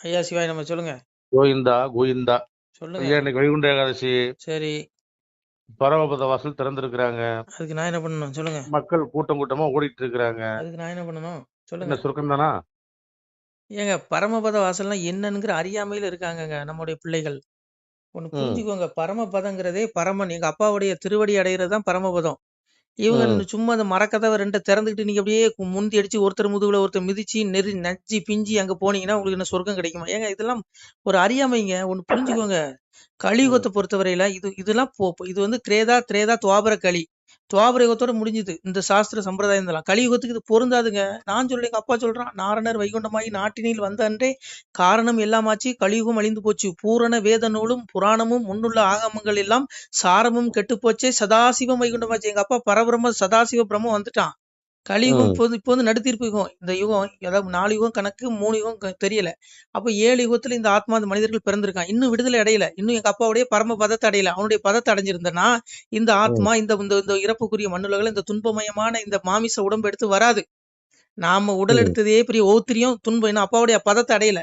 ஐயா சிவாய் நம்ம சொல்லுங்க. கோவிந்தா கோவிந்தா. சொல்லுங்க. ஐயா, இன்னைக்கு வைகுண்ட ஏகாதசி. சரி. பரமபத வாசல் திறந்திருக்கிறாங்க. அதுக்கு நான் என்ன பண்ணணும் சொல்லுங்க. மக்கள் கூட்டம் கூட்டமா ஓடிட்டு இருக்கிறாங்க. அதுக்கு நான் என்ன பண்ணணும் சொல்லுங்க. என்ன சுருக்கம் தானா? ஏங்க பரமபத வாசல்னா என்னன்னுங்கிற அறியாமையில இருக்காங்கங்க நம்முடைய பிள்ளைகள். ஒண்ணு ம் புரிஞ்சுக்கோங்க. பரமபதங்கிறதே பரமன் எங்க அப்பாவுடைய திருவடி அடைகிறது தான் பரமபதம். இவங்க ம் சும்மா அந்த மரக்கதவை 2 திறந்துக்கிட்டு நீங்க அப்படியே முந்தி அடிச்சு ஒருத்தர் முதுகுல ஒருத்தர் மிதிச்சு நச்சு பிஞ்சி அங்க போனீங்கன்னா உங்களுக்கு என்ன சொர்க்கம் கிடைக்குமா? ஏங்க இதெல்லாம் ஒரு அறியாமைங்க. ஒண்ணு புரிஞ்சுக்கோங்க. ம் கலியுகத்தை பொறுத்தவரையில இதெல்லாம் இது வந்து திரேதா திரேதா துவாபர கலி. துவாபர யுகத்தோட முடிஞ்சுது இந்த சாஸ்திர சம்பிரதாயம் இதெல்லாம். கலியுகத்துக்கு இது பொருந்தாதுங்க. நான் சொல்ல எங்க அப்பா சொல்றான், நாரணர் வைகுண்டமாகி நாட்டினில் வந்த அன்றே காரணம் எல்லாமாச்சு, கலியுகம் அழிந்து போச்சு, பூரண வேத நூலும் புராணமும் முன்னுள்ள ஆகமங்கள் எல்லாம் சாரமும் கெட்டு போச்சே, சதாசிவம் வைகுண்டமாச்சு. எங்க அப்பா பரபிரம்ம சதாசிவ பிரம்மம் வந்துட்டான். கலியுகம் ம் இப்போ வந்து நடுத்தீர்ப்பு யுகம். இந்த யுகம் அதாவது 4 யுகம் கணக்கு, 3 யுகம் தெரியல. அப்ப 7 யுகத்துல இந்த ஆத்மா இந்த மனிதர்கள் பிறந்திருக்கான். இன்னும் விடுதலை அடையல. இன்னும் எங்க அப்பாவுடைய பரம பதத்தை அடையல. அவனுடைய பதத்தை அடைஞ்சிருந்தனா இந்த ம் ஆத்மா இந்த இந்த இந்த இறப்புக்குரிய மண்ணுலகில் இந்த துன்பமயமான இந்த மாமிச உடம்பு எடுத்து வராது. நாம உடல் ம் எடுத்ததே பெரிய ஓத்திரியம் துன்பம். இன்னும் அப்பாவுடைய பதத்தை அடையல.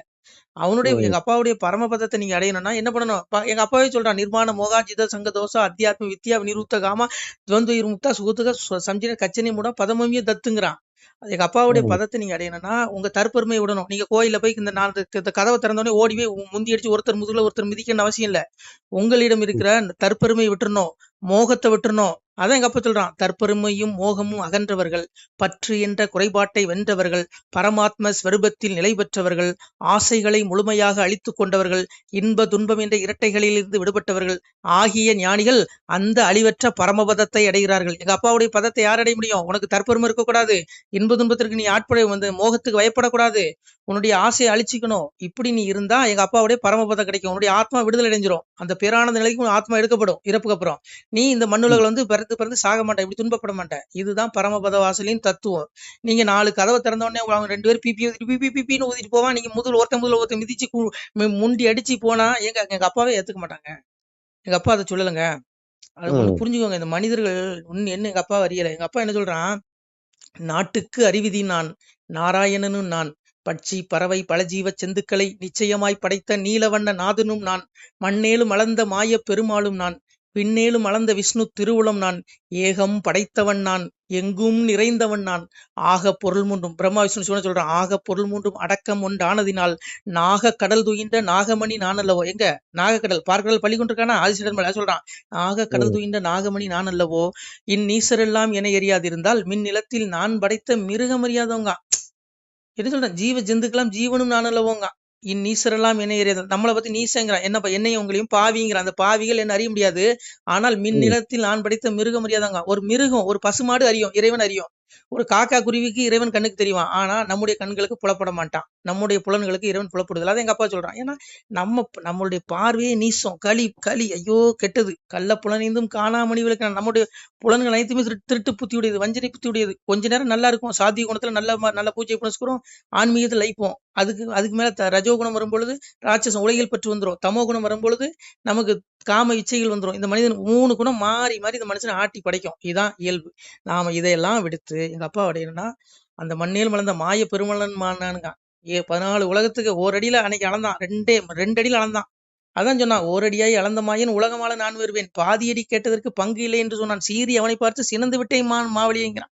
அவனுடைய ம் எங்க அப்பாவுடைய பரமபதத்தை நீங்க அடையணும்னா என்ன பண்ணணும்? எங்க அப்பாவே சொல்றான், நிர்மாண மோகாஜித சங்க தோசா அத்தியாத்ம வித்யா வினிருத்த காமா துவந்து இருமுக்தா சுகத்துக சம்ஜின கச்சனி மூட பதமமிய தத்துங்கிறான். எங்க அப்பாவுடைய ம் பதத்தை நீங்க அடையணும்னா உங்க தற்பெருமை விடணும். நீங்க கோயில்ல போய் இந்த நாலு இந்த கதவை திறந்தோடனே ஓடி போய் முந்தி அடிச்சு ஒருத்தர் முதுகுல ஒருத்தர் மிதிக்கணும்னு அவசியம் இல்ல. உங்களிடம் இருக்கிற அந்த தற்பெருமை விட்டுறணும், மோகத்தை விட்டுறணும். அதான் எங்க அப்பா சொல்றான், தற்பெருமையும் மோகமும் அகன்றவர்கள், பற்று என்ற குறைபாட்டை வென்றவர்கள், பரமாத்ம ஸ்வரூபத்தில் நிலை பெற்றவர்கள், ஆசைகளை முழுமையாக அழித்து கொண்டவர்கள், இன்ப துன்பம் என்ற இரட்டைகளிலிருந்து விடுபட்டவர்கள் ஆகிய ஞானிகள் அந்த அழிவற்ற பரமபதத்தை அடைகிறார்கள். எங்க அப்பாவுடைய பதத்தை யார் அடைய முடியும்? உனக்கு தற்பெருமை இருக்கக்கூடாது, இன்ப துன்பத்திற்கு நீ ஆட்பட வந்து மோகத்துக்கு பயப்படக்கூடாது, உன்னுடைய ஆசையை அழிச்சிக்கணும். இப்படி நீ இருந்தா எங்க அப்பாவுடைய பரமபதம் கிடைக்கும். உன்னுடைய ஆத்மா விடுதலை அடைஞ்சிரும். அந்த பேரானந்த நிலைக்கு உன் ஆத்மா எடுக்கப்படும் இறப்புக்கு அப்புறம். நீ இந்த ம் மண்ணுலகில் வந்து பிறந்து பிறந்து சாக மாட்டேன், இப்படி துன்பப்பட மாட்டேன். இதுதான் பரமபத வாசலின் தத்துவம். நீங்க 4 கதவை திறந்த உடனே அவங்க 2 பேரும் பிபின்னு ஊதிட்டு போவான். நீங்க ஒருத்தன் மிதிச்சு முண்டி அடிச்சு போனா எங்க எங்க அப்பாவே ஏத்துக்க மாட்டாங்க. எங்க அப்பா அதை சொல்லலைங்க. அது ஒண்ணு ம் புரிஞ்சுக்கோங்க. இந்த மனிதர்கள் என்ன எங்க அப்பா அறியல. எங்க அப்பா என்ன சொல்றான், நாட்டுக்கு அறிவிதி நான், நாராயணனும் நான், பட்சி பறவை பலஜீவ செந்துக்களை நிச்சயமாய் படைத்த நீலவண்ண நாதனும் நான், மண்ணேலும் அளந்த மாய பெருமாளும் நான், பின்னேலும் அளந்த விஷ்ணு திருவுளம் நான், ஏகம் படைத்தவன் நான், எங்கும் நிறைந்தவன் நான், ஆக பொருள் மூன்றும் பிரம்மா விஷ்ணு சிவன் சொல்றான், ஆக பொருள் மூன்றும் அடக்கம் ஒன்றானதினால் நாக கடல் துயின்ற நாகமணி நான் அல்லவோ. எங்க நாகக்கடல் பார்க்கடல் பள்ளி கொண்டிருக்கானா ஆதிசிடன் சொல்றான், நாக கடல் ம் துயின்ற நாகமணி நான் அல்லவோ, இந்நீசரெல்லாம் என எரியாதிருந்தால் மின் நிலத்தில் நான் படைத்த மிருகம் அறியாதவங்க. என்ன சொல்றேன், ஜீவ ஜந்துக்கெல்லாம் ஜீவனும் நான் அல்லவோங்க. இந்நீசரெல்லாம் என்ன எரியாத நம்மளை பத்தி நீசங்கிறான். என்னப்பா என்னையும் உங்களையும் பாவிங்கிறான். அந்த பாவிகள் என்ன அறிய முடியாது. ஆனால் மின் ம் நிலத்தில் நான் படைத்த மிருகம் அறியாதவங்க. ஒரு மிருகம் ஒரு பசுமாடு அறியும், இறைவன் அறியும். ஒரு காக்கா குருவிக்கு இறைவன் கண்ணுக்கு தெரியுவான். ஆனா நம்முடைய கண்களுக்கு புலப்பட மாட்டான். நம்முடைய புலன்களுக்கு இறைவன் புலப்படுதல். அதை எங்க அப்பா சொல்றான். ஏன்னா நம்மளுடைய பார்வையே நீசம், களி களி ஐயோ கெட்டது. கள்ள புலனைந்தும் காணாமணி விளக்க நம்முடைய புலன்கள் அனைத்துமே திருட்டு புத்தி உடையது, வஞ்சனை புத்தி உடையது. கொஞ்ச நேரம் நல்லா இருக்கும், சாத்திய குணத்துல நல்ல பூஜை புனஸ்கரம், ஆன்மீகத்தில் லைப்போம். அதுக்கு அதுக்கு மேல ரஜோகுணம் வரும்பொழுது ராட்சசம் உலகில் பற்று வந்துடும். தமோ குணம் வரும்பொழுது நமக்கு காம இச்சைகள் வந்துடும். இந்த மனிதன் 3 குணம் மாறி மாறி இந்த மனுஷனை ஆட்டி படைக்கும். இதுதான் இயல்பு. நாம இதையெல்லாம் விடுத்து எங்க அப்பா அடையணும்னா அந்த மண்ணேல் மலர்ந்த மாய பெருமளன் மானானுங்க. 14 உலகத்துக்கு ஓரடியில அன்னைக்கு அளந்தான். 2 அடியில அளந்தான். அதான் சொன்னான், ஓரடியாய் அளந்த மாயன் உலகமால நான் வருவேன், பாதியடி கேட்டதற்கு பங்கு இல்லை என்று சொன்னான். சீறி அவனை பார்த்து சினந்து விட்டேன் மாவலிங்கிறான்.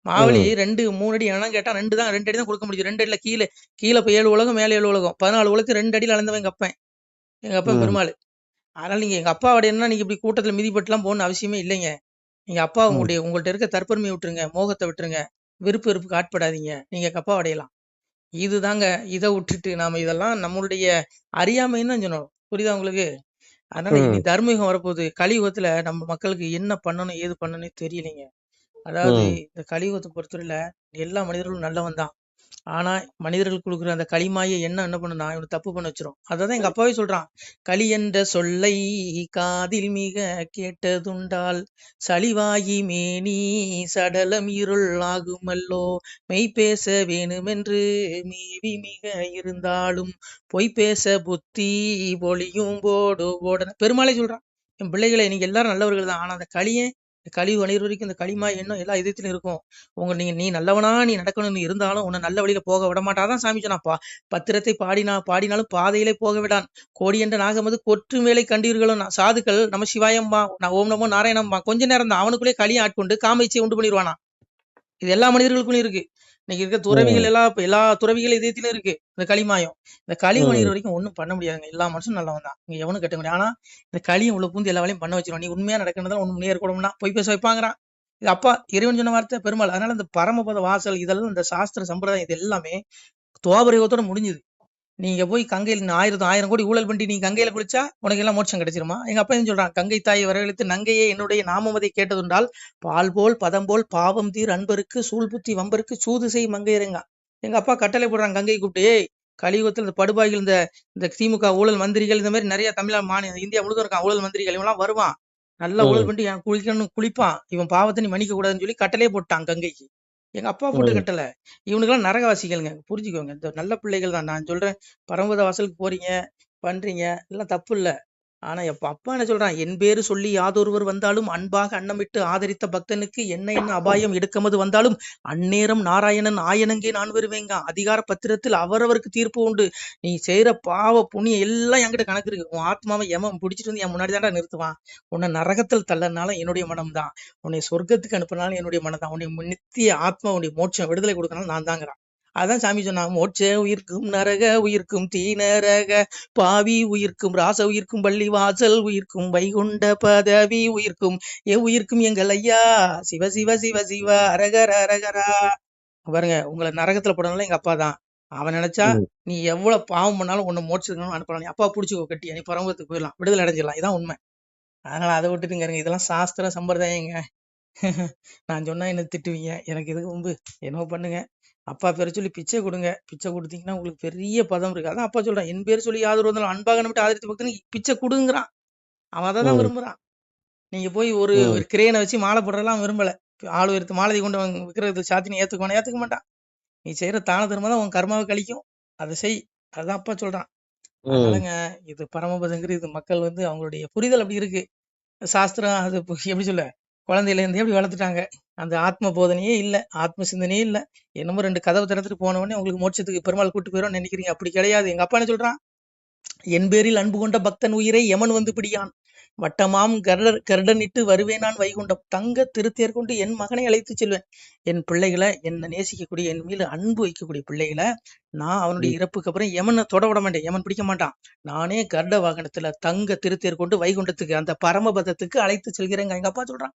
மாவலி ம் 2 3 அடி இடம் கேட்டா 2 அடி தான் கொடுக்க முடியும். 2 அடியில கீழே கீழே போய் 7 உலகம், மேலே 7 உலகம், 14 உலகத்துக்கு 2 அடியில் அளந்தவன் எங்க அப்பன் ம் பெருமாள். அதனால நீங்க எங்க அப்பா அடையணும்னா நீங்க இப்படி கூட்டத்துல மிதிப்பட்டுலாம் போகணும்னு அவசியமே இல்லைங்க. நீங்க அப்பா ம் உங்கள்ட்ட இருக்க தற்பெருமையை விட்டுருங்க, மோகத்தை விட்டுருங்க, விருப்பு வெறுப்புக்கு ஆட்படாதீங்க, நீங்க எங்க அப்பா அடையலாம். இதுதாங்க. இதை விட்டுட்டு நாம இதெல்லாம் நம்மளுடைய அறியாமைன்னு தான் சொன்னோம். புரியுதா உங்களுக்கு? அதனால இனி ம் தர்மயுகம் வரப்போகுது. கலியுகத்துல நம்ம மக்களுக்கு என்ன பண்ணணும் ஏது பண்ணணும்னே தெரியலைங்க. அதாவது ம் இந்த கலியுகத்தை பொறுத்தவரையில எல்லா மனிதர்களும் நல்லவன் தான். ஆனா மனிதர்கள் கொடுக்குற அந்த களிமாய எண்ணம் என்ன பண்ணுனா இவனை தப்பு பண்ண வச்சிரும். அதான் எங்க அப்பாவே சொல்றான், களி என்ற சொல்லை காதில் மிக கேட்டதுண்டால் சளிவாயி மேனி சடலம் இருள் ஆகுமல்லோ, மெய் பேச வேணுமென்று மேவி மிக இருந்தாலும் பொய் பேச புத்தி பொழியும் போடு போட பெருமாளே சொல்றான், என் பிள்ளைகளை நீங்க எல்லாரும் நல்லவர்கள் தான், ஆனா அந்த களியை கழிவு அணிகிற வரைக்கும் இந்த களிமா எண்ணம் எல்லா இதயத்திலும் இருக்கும். நீ நல்லவனா நீ நடக்கணும்னு இருந்தாலும் உன்னை நல்ல வழியில போக விட மாட்டாதான் சாமி சொன்னாப்பா. பத்திரத்தை பாடினாலும் பாதையிலே போக விடான். கோடி என்ற நாகமது கொற்று மேலை கண்டீர்களும் சாதுக்கள் நம்ம சிவாயம்பா நான் ஓம் நமோ நாராயணம்பா கொஞ்ச நேரம் தான் அவனுக்குள்ளே களியை ஆட்கொண்டு காமைச்சியை உண்டு பண்ணிடுவானா. இது எல்லா மனிதர்களுக்கும் இருக்கு. இன்னைக்கு இருக்க துறவிகள் எல்லா துறவிகள் இதயத்திலும் இருக்கு இந்த களிமாயம். இந்த களி மனிதர் வரைக்கும் ஒண்ணும் பண்ண முடியாதுங்க. எல்லா மனுஷனும் நல்லவன் தான், இங்க எவனும் கட்ட முடியாது. ஆனா இந்த களியை உள்ள பூந்து எல்லா வேலையும் பண்ண வச்சிருவான். நீ உண்மையா நடக்கிறதா ஒண்ணு முன்னேற கூடம்னா போய் பேச வைப்பாங்கிறான். இது அப்பா இறைவன் சொன்ன வார்த்தை பெருமாள். அதனால இந்த பரமபத வாசல் இதெல்லாம் இந்த சாஸ்திர சம்பிரதாயம் இது எல்லாமே துவாபரயோகத்தோட முடிஞ்சுது. நீங்க போய் கங்கையில் 1000 கோடி ஊழல் பண்ணி நீ கங்கையில குளிச்சா உனக்கு எல்லாம் மோட்சம் கிடைச்சிருமா? எங்க அப்பா என்ன சொல்றான், கங்கை தாயை வரவழைத்து நங்கையே என்னுடைய நாமமதை கேட்டதுண்டால் பால் போல் பதம் போல் பாவம் தீர் அன்பருக்கு சூழ் புத்தி வம்பருக்கு சூது செய் மங்கையருங்க. எங்க அப்பா கட்டளை போடுறாங்க கங்கை கூப்பிட்டு, கலியுகத்தில் இந்த படுபாய்கள் இந்த திமுக ஊழல் மந்திரிகள் இந்த மாதிரி நிறைய இந்தியா முழுதும் இருக்கான் ஊழல் மந்திரிகள். இவெல்லாம் வருவான் நல்லா ஊழல் பண்ணிட்டு என் குளிக்கணும்னு குளிப்பான், இவன் பாவத்தை நீ மன்னிக்க கூடாதுன்னு சொல்லி கட்டளையே போட்டான் கங்கைக்கு. எங்க அப்பா போட்டு கட்டல. இவனுக்கெல்லாம் நரகவாசிகள்ங்க, புரிஞ்சுக்கோங்க. இந்த நல்ல பிள்ளைகள் தான் நான் சொல்றேன். பரமபத வாசலுக்கு போறீங்க பண்றீங்க எல்லாம் தப்பு இல்ல. ஆனா அப்பா என்ன சொல்றான், என் பேரு சொல்லி யாதொருவர் வந்தாலும் அன்பாக அன்னமிட்டு ஆதரித்த பக்தனுக்கு என்ன அபாயம் எடுக்கமது வந்தாலும் அந்நேரம் நாராயணன் ஆயனங்கே நான் வருவேங்க. அதிகார பத்திரத்தில் அவரவருக்கு தீர்ப்பு உண்டு. நீ செய்யற பாவ புண்ணியம் எல்லாம் என்கிட்ட கணக்கு இருக்கு. உன் ஆத்மாவை எமன் பிடிச்சிட்டு வந்து என் முன்னாடி தாண்டா நிறுத்துவான். உன்னை நரகத்தில் தள்ளனாலும் என்னுடைய மனம் தான், உன்னை சொர்க்கத்துக்கு அனுப்பினாலும் என்னுடைய மனம் தான், உன்னை நித்திய ஆத்மா உன்னுடைய மோட்சம் விடுதலை கொடுக்கனாலும் நான் தாங்கிறான். அதான் சாமி சொன்னாங்க, மோட்ச உயிர்க்கும் நரக உயிர்க்கும் தீநரக பாவி உயிர்க்கும் ராச உயிர்க்கும் பள்ளி வாசல் உயிர்க்கும் வைகுண்ட பதவி உயிர்க்கும் உயிர்க்கும் எங்கள் ஐயா சிவ சிவ சிவ சிவ அரகர அரகரா. பாருங்க, உங்களை நரகத்துல போடணும்ல எங்க அப்பா தான். அவன் நினைச்சா நீ எவ்வளவு பாவம் பண்ணாலும் உன்னை மோட்சத்துக்கு அனுப்பலாம். நீ அப்பா பிடிச்சிக்கோ கட்டி, நீ பரமத்துக்கு போயிடலாம், விடுதலை அடைஞ்சிடலாம். இதான் உண்மை. அதனால அதை விட்டுட்டுங்க, இதெல்லாம் சாஸ்திர சம்பிரதாயங்க. நான் சொன்னா என்ன திட்டுவீங்க, எனக்கு எதுக்கு முன்பு என்னவோ பண்ணுங்க. அப்பா பேரை சொல்லி பிச்சை கொடுங்க, பிச்சை கொடுத்தீங்கன்னா உங்களுக்கு பெரிய பதம் இருக்கு. அதான் அப்பா சொல்றான், என் பேர் சொல்லி யாதொரு வந்தாலும் அன்பாக நம்பிட்டு ஆதரித்து பக்தனுக்கு பிச்சை கொடுங்கிறான். அவன் அதை தான் விரும்புறான். நீங்க போய் ஒரு கிரேனை வச்சு மாலை போடுறதெல்லாம் விரும்பல. ஆள் உயர்த்து மாலை கொண்டு விற்கிறது சாத்தினி ஏத்துக்க மாட்டான். நீ செய்யற தான தர்மம் தான் உன் கர்மாவை கழிக்கும், அதை செய். அதுதான் அப்பா சொல்றான். அதனாலங்க இது பரமபதங்கிற இது மக்கள் அவங்களுடைய புரிதல் அப்படி இருக்கு. சாஸ்திரம் அது எப்படி சொல்ல, குழந்தையில இருந்து எப்படி வளர்த்துட்டாங்க. அந்த ஆத்ம போதனையே இல்ல, ஆத்ம சிந்தனையே இல்ல. என்னமோ 2 கதவை திறந்துட்டு போன உடனே உங்களுக்கு மோட்சத்துக்கு பெருமாள் கூட்டு போயிடும் நினைக்கிறீங்க. அப்படி கிடையாது. எங்க அப்பா என்ன சொல்றான், என் பேரில் அன்பு கொண்ட பக்தன் உயிரை யமன் வந்து பிடியான். வட்டமாம் கருடனிட்டு வருவேன் நான் வைகுண்டம். தங்க திருத்தேர் கொண்டு என் மகனை அழைத்து செல்வேன். என் பிள்ளைகளை, என்னை நேசிக்கக்கூடிய, என் மீது அன்பு வைக்கக்கூடிய பிள்ளைகளை நான் அவனுடைய இறப்புக்கு அப்புறம் யமனை தொட விட மாட்டேன், யமன் பிடிக்க மாட்டான். நானே கருட வாகனத்துல தங்க திருத்தேர் கொண்டு வைகுண்டத்துக்கு அந்த பரமபதத்துக்கு அழைத்து செல்கிறேங்க. எங்க அப்பா சொல்றான்.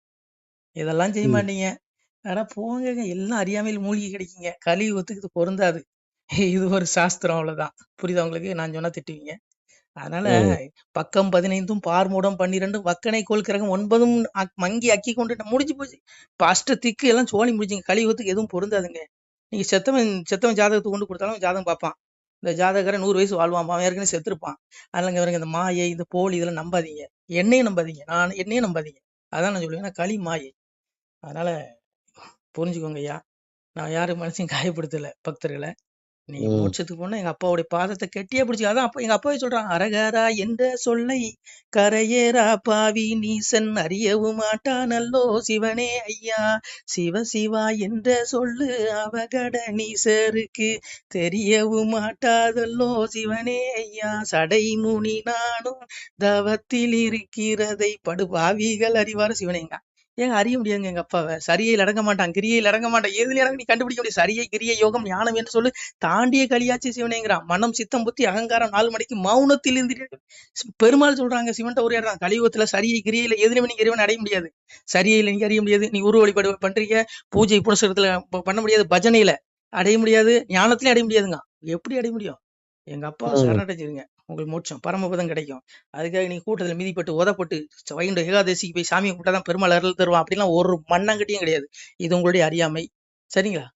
இதெல்லாம் செய்ய மாட்டீங்க. ஆனா போங்க, எல்லாம் அறியாமையில் மூழ்கி கிடைக்கீங்க. கலியுகத்துக்கு இது பொருந்தாது. இது ஒரு சாஸ்திரம், அவ்வளவுதான். புரியுதா உங்களுக்கு? நான் சொன்னா திட்டுவீங்க. அதனால பக்கம் 15 பார்மூடம் 12 வக்கனை கோல் கிரகம் 9 மங்கி அக்கி கொண்டு முடிஞ்சு போச்சு. அஷ்டத்திக்கு எல்லாம் சோழி முடிச்சுங்க. கலியுகத்துக்கு எதுவும் பொருந்தாதுங்க. நீங்க செத்தவன் ஜாதகத்தை கொண்டு கொடுத்தாலும் ஜாதகம் பார்ப்பான். இந்த ஜாதகரை 100 வயசு வாழ்வான், அவன் ஏற்கனவே செத்துருப்பான். அதனால இந்த மாயை, இந்த போலி இதெல்லாம் நம்பாதீங்க. என்னையும் நம்பாதீங்க, என்னையும் நம்பாதீங்க. அதான் நான் சொல்லுவேன், களி மாயை. அதனால புரிஞ்சுக்கோங்க ஐயா, நான் யாரும் மனசையும் காயப்படுத்தல பக்தர்களை. நீங்க மோட்சத்துக்கு போனா எங்க அப்பாவுடைய பாதத்தை கெட்டியா பிடிச்சி. அதான் எங்க அப்பாவே சொல்றான், அரகரா என்ற சொல்லை கரையேரா பாவி நீசன் அறியவும் மாட்டானல்லோ சிவனே ஐயா. சிவ சிவா என்ற சொல்லு அவகட நீசருக்கு தெரியவும் மாட்டாதல்லோ சிவனே ஐயா. சடை முனி நானும் தவத்தில் இருக்கிறதை படுபாவிகள் அறிவார் சிவனேங்க. ஏங்க அறிய முடியாதுங்க எங்க அப்பாவை. சரியில் அடங்க மாட்டான், கிரியையில் அடங்க மாட்டான். எதுல இறங்க நீ கண்டுபிடிக்க முடியும். சரியை கிரியை யோகம் ஞானம் என்று சொல்லு தாண்டிய களியாச்சி சிவனேங்கிறான். மனம் சித்தம் புத்தி அகங்காரம் 4 மணிக்கு மௌனத்தில் இருந்து பெருமாள் சொல்றாங்க. சிவன்ட்ட உரையாடுறான், கலியுகத்துல சரியை கிரியையில எதுலையுமே நீங்க இறைவன் அடைய முடியாது. சரியில நீங்க அறிய முடியாது. நீ உருவ வழிபாடு பண்றீங்க, பூஜை புனஸ்கரத்துல பண்ண முடியாது, பஜனையில அடைய முடியாது, ஞானத்திலே அடைய முடியாதுங்க. எப்படி அடைய முடியும்? எங்க அப்பா சரணடைஞ்சிருங்க, உங்களுக்கு மோட்சம் பரமபதம் கிடைக்கும். அதுக்காக நீங்க கூட்டத்தில் மிதிப்பட்டு உதப்பட்டு வைகுண்ட ஏகாதசிக்கு போய் சாமியை கூட்டாதான் பெருமாள் அருள் தருவான் அப்படிலாம் ஒரு மண்ணாங்கட்டியும் கிடையாது. இது உங்களுடைய அறியாமை. சரிங்களா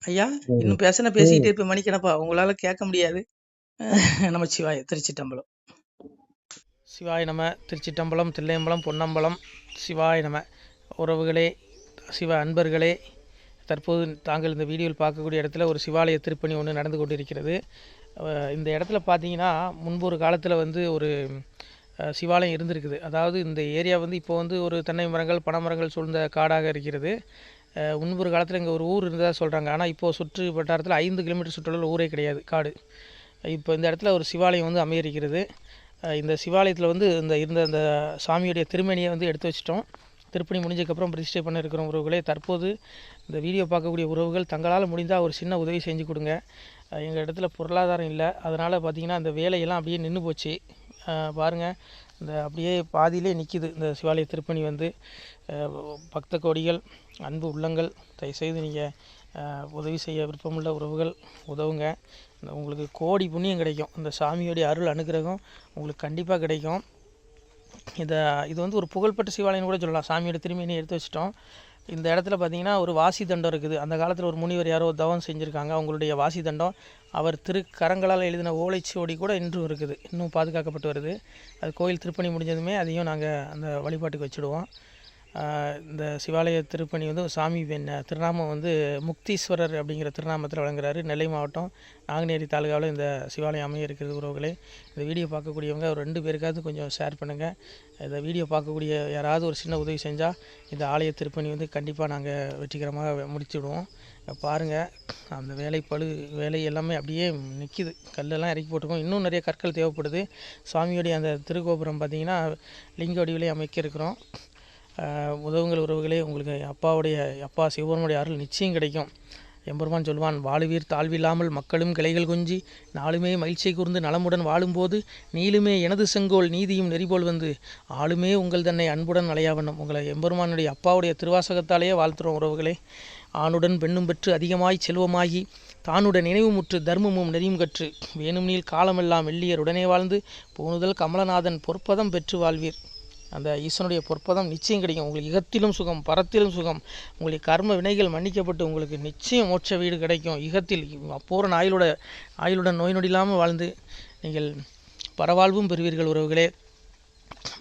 ஐயா? இன்னும் பேசிக்கிட்டே இருப்ப மணிக்கணப்பா, உங்களால கேட்க முடியாது. நம்ம சிவாய திருச்சிட்டம்பலம். சிவாய நம. திருச்சிட்டம்பலம், தில்லையம்பலம், பொன்னம்பலம். சிவாய நம. உறவுகளே, சிவ அன்பர்களே, தற்போது தாங்கள் இந்த வீடியோவில் பார்க்கக்கூடிய இடத்துல ஒரு சிவாலய திருப்பணி ஒன்று நடந்து கொண்டிருக்கிறது. இந்த இடத்துல பார்த்தீங்கன்னா, முன்பு ஒரு காலத்தில் ஒரு சிவாலயம் இருந்திருக்குது. அதாவது இந்த ஏரியா வந்து இப்போ வந்து ஒரு தென்னை மரங்கள் பனைமரங்கள் சூழ்ந்த காடாக இருக்கிறது. முன்பொரு காலத்தில் இங்கே ஒரு ஊர் இருந்ததாக சொல்கிறாங்க. ஆனால் இப்போது சுற்று வட்டாரத்தில் 5 கிலோமீட்டர் சுற்றுலாவில் ஊரே கிடையாது, காடு. இப்போ இந்த இடத்துல ஒரு சிவாலயம் வந்து அமையிருக்கிறது. இந்த சிவாலயத்தில் வந்து இருந்த அந்த சாமியுடைய திருமேனியை வந்து எடுத்து வச்சிட்டோம். திருப்பணி முடிஞ்சதுக்கப்புறம் பிரதிஷ்டை பண்ண இருக்கிற உறவுகளே, தற்போது இந்த வீடியோ பார்க்கக்கூடிய உறவுகள் தங்களால் முடிந்தால் ஒரு சின்ன உதவி செஞ்சு கொடுங்க. எங்கள் இடத்துல பொருளாதாரம் இல்லை, அதனால் பார்த்திங்கன்னா அந்த வேலையெல்லாம் அப்படியே நின்று போச்சு. பாருங்கள், இந்த அப்படியே பாதியிலே நிற்கிது இந்த சிவாலய திருப்பணி வந்து. பக்த கோடிகள், அன்பு உள்ளங்கள், தயவுசெய்து நீங்கள் உதவி செய்ய விருப்பமுள்ள உறவுகள் உதவுங்க. உங்களுக்கு கோடி புண்ணியம் கிடைக்கும். இந்த சாமியோடைய அருள் அனுகிரகம் உங்களுக்கு கண்டிப்பாக கிடைக்கும். இது வந்து ஒரு புகழ்பெற்ற சிவாலயம் கூட சொல்லலாம். சாமியோட திருமேனியை எடுத்து வச்சிட்டோம். இந்த இடத்துல பார்த்திங்கன்னா ஒரு வாசி தண்டம் இருக்குது. அந்த காலத்தில் ஒரு முனிவர் யாரோ தவம் செஞ்சுருக்காங்க. அவங்களுடைய வாசி தண்டம் அவர் திருக்கரங்களால் எழுதின ஓலைச்சுவடி கூட இன்றும் இருக்குது, இன்னும் பாதுகாக்கப்பட்டு வருது. அது கோயில் திருப்பணி முடிஞ்சதுமே அதையும் நாங்கள் அந்த வழிபாட்டுக்கு வச்சுடுவோம். இந்த சிவாலய திருப்பணி வந்து சாமி திருநாமம் வந்து முக்தீஸ்வரர் அப்படிங்கிற திருநாமத்தில் வழங்குறாரு. நெல்லை மாவட்டம் நாங்குநேரி தாலுகாவில் இந்த சிவாலயம் அமைய இருக்கிறது உறவுகளே. இந்த வீடியோ பார்க்கக்கூடியவங்க ஒரு 2 பேருக்காவது கொஞ்சம் ஷேர் பண்ணுங்கள். இந்த வீடியோ பார்க்கக்கூடிய யாராவது ஒரு சின்ன உதவி செஞ்சால் இந்த ஆலய திருப்பணி வந்து கண்டிப்பாக நாங்கள் வெற்றிகரமாக முடிச்சுடுவோம். பாருங்கள், அந்த வேலை எல்லாமே அப்படியே நிற்கிது. கல்லெல்லாம் இறக்கி போட்டிருக்கோம். இன்னும் நிறைய கற்கள் தேவைப்படுது. சுவாமியோடைய அந்த திருக்கோபுரம் பார்த்திங்கன்னா லிங்க வடிவிலே அமைக்க இருக்கிறோம். உதவுங்கள் உறவுகளே. உங்களுக்கு அப்பா சிவபெருமானுடைய அருள் நிச்சயம் கிடைக்கும். எம்பெருமான் சொல்வான், வாழுவீர் தாழ்வில்லாமல் மக்களும் கிளைகள் கொஞ்சி நாளுமே மகிழ்ச்சியை கூர்ந்து நலமுடன் வாழும்போது நீளுமே எனது செங்கோல் நீதியும் நெறிபோல் வந்து ஆளுமே உங்கள் தன்னை அன்புடன் அலையாவண்ணம். உங்களை எம்பெருமானுடைய அப்பாவுடைய திருவாசகத்தாலேயே வாழ்த்துறோம் உறவுகளே. ஆணுடன் பெண்ணும் பெற்று அதிகமாய் செல்வமாகி தானுடன் நினைவுமுற்று தர்மமும் நெறியும் கற்று வேணும்னில் காலமெல்லாம் வெள்ளியர் உடனே வாழ்ந்து போனுதல் கமலநாதன் பொற்பதம் பெற்று வாழ்வீர். அந்த ஈசனுடைய பொற்பதம் நிச்சயம் கிடைக்கும். உங்களுக்கு இகத்திலும் சுகம், பரத்திலும் சுகம். உங்களுடைய கர்ம வினைகள் மன்னிக்கப்பட்டு உங்களுக்கு நிச்சயம் மோட்ச வீடு கிடைக்கும். இகத்தில் பூரண ஆயுளுடன் நோய் நொடி இல்லாமல் வாழ்ந்து நீங்கள் பரவாழ்வும் பெறுவீர்கள் உறவுகளே.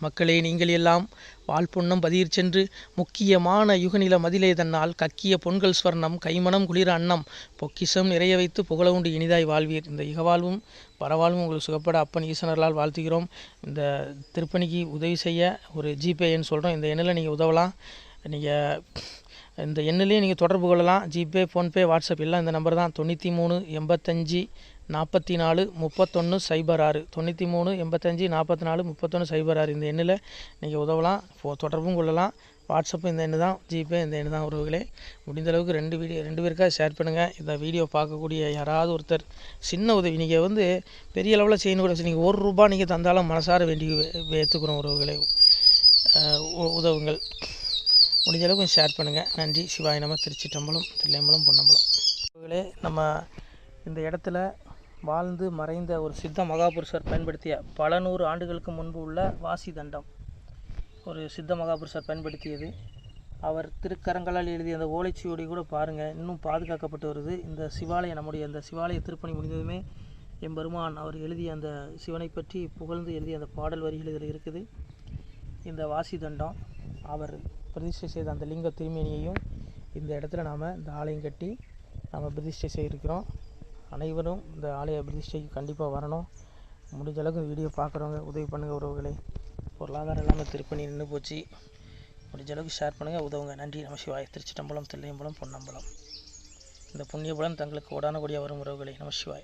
மக்களே, நீங்கள் எல்லாம் வாழ்பொன்னம் பதியிற் சென்று முக்கியமான யுகநில மதிலே தன்னால் கக்கிய பொன்கள் ஸ்வர்ணம் கைமணம் குளிர அன்னம் பொக்கிஷம் நிறைய வைத்து புகழ உண்டு இனிதாய் வாழ்வீர். இந்த இகவாழ்வும் பரவாழ்வும் உங்களுக்கு சுகப்பட அப்பன் ஈசனர்களால் வாழ்த்துகிறோம். இந்த திருப்பணிக்கு உதவி செய்ய ஒரு ஜிபே எண் சொல்கிறோம். இந்த எண்ணில் நீங்கள் உதவலாம். நீங்கள் இந்த எண்ணிலேயே நீங்கள் தொடர்பு கொள்ளலாம். ஜிபே, ஃபோன்பே, வாட்ஸ்அப் எல்லாம் இந்த நம்பர் தான். 93 85 44 31 06 93 85 44 31 06. இந்த எண்ணில் நீங்கள் உதவலாம், தொடர்பும் கொள்ளலாம். வாட்ஸ்அப்பு இந்த எண்ணு தான், ஜிபே இந்த எண்ணு தான் உறவுகளே. முடிந்தளவுக்கு 2 பேருக்காக ஷேர் பண்ணுங்கள். இந்த வீடியோ பார்க்கக்கூடிய யாராவது ஒருத்தர் சின்ன உதவி, நீங்கள் வந்து பெரிய அளவில் செய்யணும் கூட, நீங்கள் ₹1 நீங்கள் தந்தாலும் மனசார வேண்டி ஏற்றுக்கிறோம் உறவுகளே. உதவுங்கள். முடிஞ்ச அளவுக்கு கொஞ்சம் ஷேர் பண்ணுங்கள். நன்றி. சிவாய நம. திருச்சிற்றம்பலம், தில்லையம்பலம், பொன்னம்பலம். உறவுகளே, நம்ம இந்த இடத்துல வாழ்ந்து மறைந்த ஒரு சித்த மகாபுருஷர் பயன்படுத்திய பல 100 ஆண்டுகளுக்கு முன்பு உள்ள வாசி தண்டம் ஒரு சித்த மகாபுருஷர் பயன்படுத்தியது. அவர் திருக்கரங்களால் எழுதிய அந்த ஓலைச்சுவடி கூட பாருங்கள், இன்னும் பாதுகாக்கப்பட்டு வருது. இந்த சிவாலயம், நம்முடைய அந்த சிவாலய திருப்பணி முடிந்ததுமே எம்பெருமான் அவர் எழுதிய அந்த சிவனை பற்றி புகழ்ந்து எழுதிய அந்த பாடல் வரிகள் இதில் இருக்குது. இந்த வாசி தண்டம் அவர் பிரதிஷ்டை செய்த அந்த லிங்க திருமேனியையும் இந்த இடத்துல நாம் இந்த ஆலயம் கட்டி நாம் பிரதிஷ்டை செய்திருக்கிறோம். அனைவரும் இந்த ஆலய பிரதிஷ்டைக்கு கண்டிப்பாக வரணும். முடிஞ்ச அளவுக்கு இந்த வீடியோ பார்க்குறவங்க உதவி பண்ணுங்கள் உறவுகளை. பொருளாதாரம் இல்லாமல் திருப்பணி நின்று போச்சு. முடிஞ்ச அளவுக்கு ஷேர் பண்ணுங்கள், உதவுங்க. நன்றி. நம சிவாய. திருச்சிற்றம்பலம், தில்லையம்பலம், பொன்னம்பலம். இந்த புண்ணிய பலன் தங்களுக்கு கோடான கோடியாக வரும் உறவுகளை. நம சிவாய.